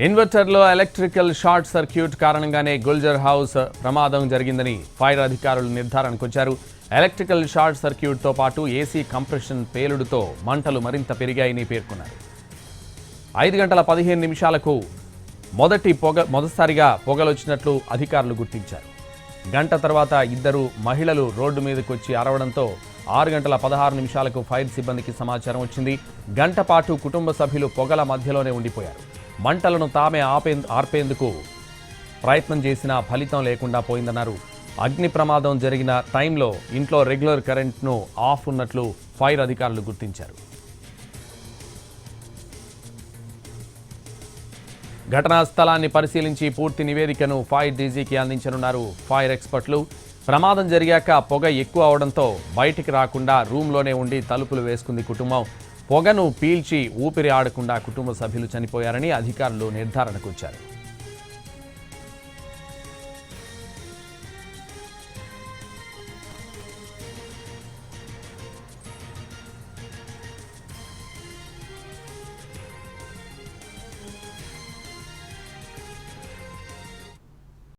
ఇన్వర్టర్లో electrical short circuit కారణంగానే Gulzar house ప్రమాదం జరిగిందని ఫైర్ అధికారులు నిర్ధారణకు వచ్చారు. ఎలక్ట్రికల్ షార్ట్ సర్క్యూట్తో పాటు ఏసీ కంప్రెషన్ పేలుడుతో మంటలు మరింత పెరిగాయని పేర్కొన్నారు. 5:15 మొదటిసారిగా పొగలొచ్చినట్లు అధికారులు గుర్తించారు. గంట తర్వాత ఇద్దరు మహిళలు రోడ్డు మీదకి వచ్చి అరవడంతో 6:16 ఫైర్ సిబ్బందికి సమాచారం వచ్చింది. గంట పాటు కుటుంబ సభ్యులు పొగల మధ్యలోనే ఉండిపోయారు. మంటలను తామే ఆర్పేందుకు ప్రయత్నం చేసినా ఫలితం లేకుండా పోయిందన్నారు. అగ్ని ప్రమాదం జరిగిన టైంలో ఇంట్లో రెగ్యులర్ కరెంట్ను ఆఫ్ ఉన్నట్లు ఫైర్ అధికారులు గుర్తించారు. ఘటనా స్థలాన్ని పరిశీలించి పూర్తి నివేదికను ఫైర్ డీజీకి అందించనున్నారు ఫైర్ ఎక్స్పర్ట్లు. ప్రమాదం జరిగాక పొగ ఎక్కువ అవడంతో బయటికి రాకుండా రూమ్లోనే ఉండి తలుపులు వేసుకుంది కుటుంబం. పొగను పీల్చి ఊపిరి ఆడకుండా కుటుంబ సభ్యులు చనిపోయారని అధికారులు నిర్ధారణకు వచ్చారు.